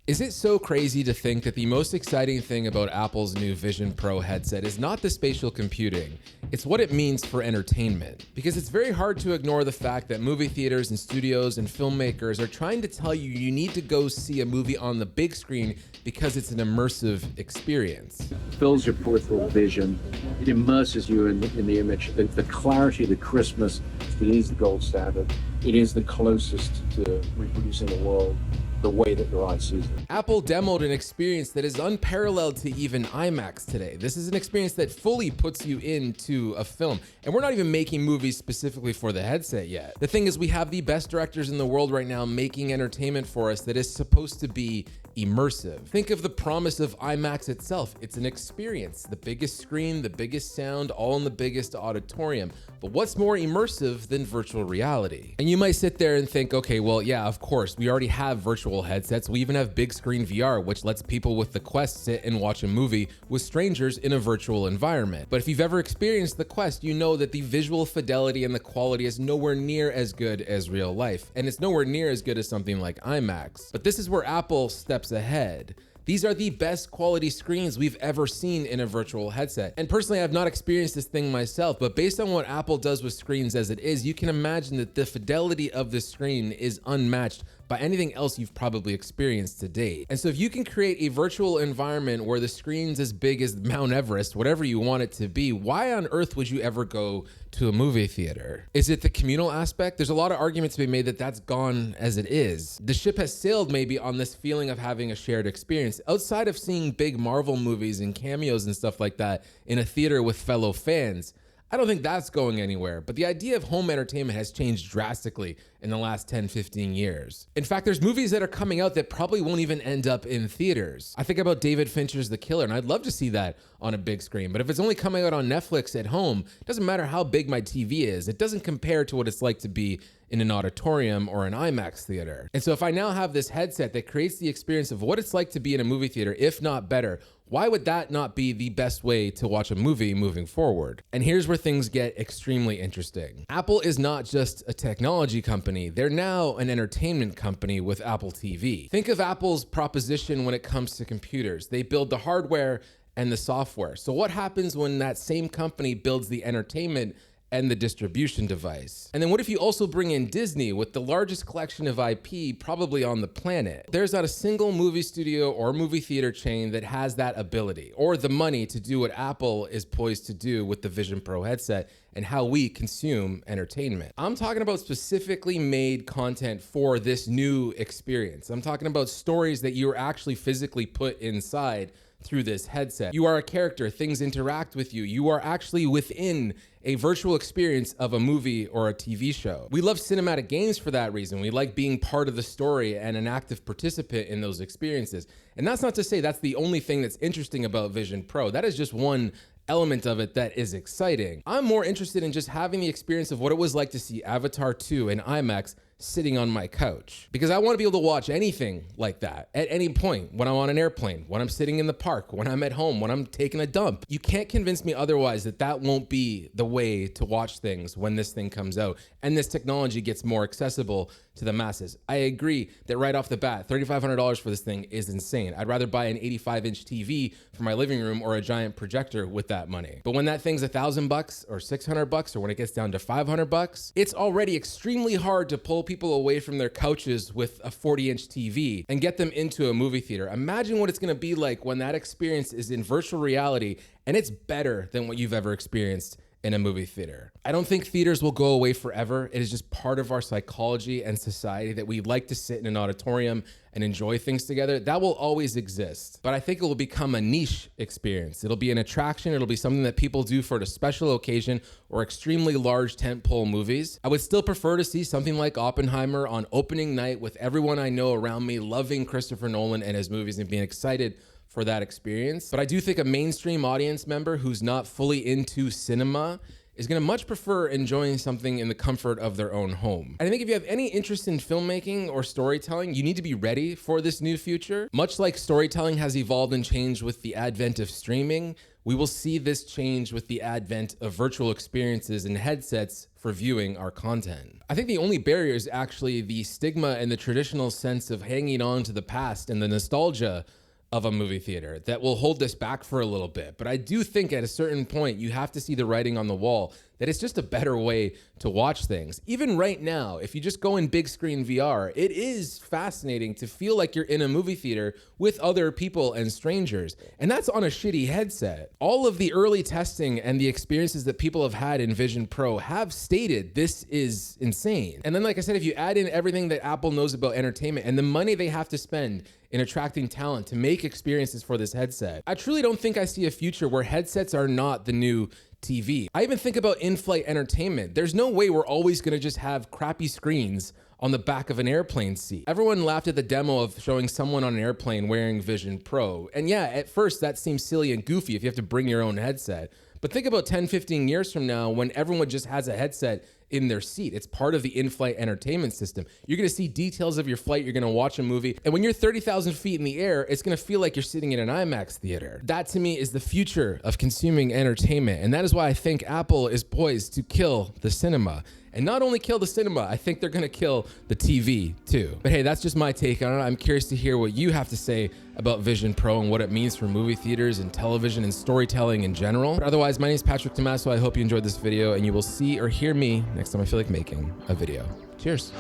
Is it so crazy to think that the most exciting thing about Apple's new Vision Pro headset is not the spatial computing, it's what it means for entertainment? Because it's very hard to ignore the fact that movie theaters and studios and filmmakers are trying to tell you you need to go see a movie on the big screen because it's an immersive experience. It fills your peripheral vision, it immerses you in the image. The clarity, the crispness, it is the gold standard. It is the closest to reproducing the world the way that your eye sees it. Apple demoed an experience that is unparalleled to even IMAX today. This is an experience that fully puts you into a film. And we're not even making movies specifically for the headset yet. The thing is, we have the best directors in the world right now making entertainment for us that is supposed to be immersive. Think of the promise of IMAX itself. It's an experience. The biggest screen, the biggest sound, all in the biggest auditorium. But what's more immersive than virtual reality? And you might sit there and think, okay, well, yeah, of course, we already have virtual headsets. We even have big screen VR, which lets people with the Quest sit and watch a movie with strangers in a virtual environment. But if you've ever experienced the Quest, you know that the visual fidelity and the quality is nowhere near as good as real life. And it's nowhere near as good as something like IMAX. But this is where Apple steps ahead. These are the best quality screens we've ever seen in a virtual headset. And personally, I've not experienced this thing myself, but based on what Apple does with screens as it is, you can imagine that the fidelity of the screen is unmatched by anything else you've probably experienced to date. And so if you can create a virtual environment where the screen's as big as Mount Everest, whatever you want it to be, why on earth would you ever go to a movie theater? Is it the communal aspect? There's a lot of arguments to be made that that's gone as it is. The ship has sailed maybe on this feeling of having a shared experience. Outside of seeing big Marvel movies and cameos and stuff like that in a theater with fellow fans, I don't think that's going anywhere, but the idea of home entertainment has changed drastically in the last 10, 15 years. In fact, there's movies that are coming out that probably won't even end up in theaters. I think about David Fincher's The Killer, and I'd love to see that on a big screen, but if it's only coming out on Netflix at home, it doesn't matter how big my TV is. It doesn't compare to what it's like to be in an auditorium or an IMAX theater. And so if I now have this headset that creates the experience of what it's like to be in a movie theater, if not better, why would that not be the best way to watch a movie moving forward? And here's where things get extremely interesting. Apple is not just a technology company, they're now an entertainment company with Apple TV. Think of Apple's proposition when it comes to computers. They build the hardware and the software. So what happens when that same company builds the entertainment and the distribution device? And then what if you also bring in Disney with the largest collection of IP probably on the planet? There's not a single movie studio or movie theater chain that has that ability or the money to do what Apple is poised to do with the Vision Pro headset and how we consume entertainment. I'm talking about specifically made content for this new experience. I'm talking about stories that you're actually physically put inside through this headset. You are a character, things interact with you. You are actually within a virtual experience of a movie or a TV show. We love cinematic games for that reason. We like being part of the story and an active participant in those experiences. And that's not to say that's the only thing that's interesting about Vision Pro. That is just one element of it that is exciting. I'm more interested in just having the experience of what it was like to see Avatar 2 in IMAX sitting on my couch, because I want to be able to watch anything like that at any point, when I'm on an airplane, when I'm sitting in the park, when I'm at home, when I'm taking a dump. You can't convince me otherwise that that won't be the way to watch things when this thing comes out and this technology gets more accessible to the masses. I agree that right off the bat, $3,500 for this thing is insane. I'd rather buy an 85-inch TV for my living room or a giant projector with that money. But when that thing's $1,000 or $600, or when it gets down to $500, it's already extremely hard to pull people away from their couches with a 40-inch TV and get them into a movie theater. Imagine what it's gonna be like when that experience is in virtual reality and it's better than what you've ever experienced in a movie theater. I don't think theaters will go away forever. It is just part of our psychology and society that we like to sit in an auditorium and enjoy things together. That will always exist. But I think it will become a niche experience. It'll be an attraction. It'll be something that people do for a special occasion or extremely large tentpole movies. I would still prefer to see something like Oppenheimer on opening night with everyone I know around me loving Christopher Nolan and his movies and being excited for that experience. But I do think a mainstream audience member who's not fully into cinema is going to much prefer enjoying something in the comfort of their own home. And I think if you have any interest in filmmaking or storytelling, you need to be ready for this new future. Much like storytelling has evolved and changed with the advent of streaming, we will see this change with the advent of virtual experiences and headsets for viewing our content. I think the only barrier is actually the stigma and the traditional sense of hanging on to the past and the nostalgia of a movie theater that will hold us back for a little bit. But I do think at a certain point, you have to see the writing on the wall that it's just a better way to watch things. Even right now, if you just go in big screen VR, it is fascinating to feel like you're in a movie theater with other people and strangers. And that's on a shitty headset. All of the early testing and the experiences that people have had in Vision Pro have stated this is insane. And then, like I said, if you add in everything that Apple knows about entertainment and the money they have to spend in attracting talent to make experiences for this headset, I truly don't think I see a future where headsets are not the new TV. I even think about in-flight entertainment. There's no way we're always gonna just have crappy screens on the back of an airplane seat. Everyone laughed at the demo of showing someone on an airplane wearing Vision Pro. And yeah, at first that seems silly and goofy if you have to bring your own headset. But think about 10, 15 years from now when everyone just has a headset in their seat. It's part of the in-flight entertainment system. You're gonna see details of your flight, you're gonna watch a movie, and when you're 30,000 feet in the air, it's gonna feel like you're sitting in an IMAX theater. That to me is the future of consuming entertainment, and that is why I think Apple is poised to kill the cinema. And not only kill the cinema, I think they're gonna kill the TV too. But hey, that's just my take on it. I'm curious to hear what you have to say about Vision Pro and what it means for movie theaters and television and storytelling in general. But otherwise, my name is Patrick Tomasso. I hope you enjoyed this video, and you will see or hear me next time I feel like making a video. Cheers.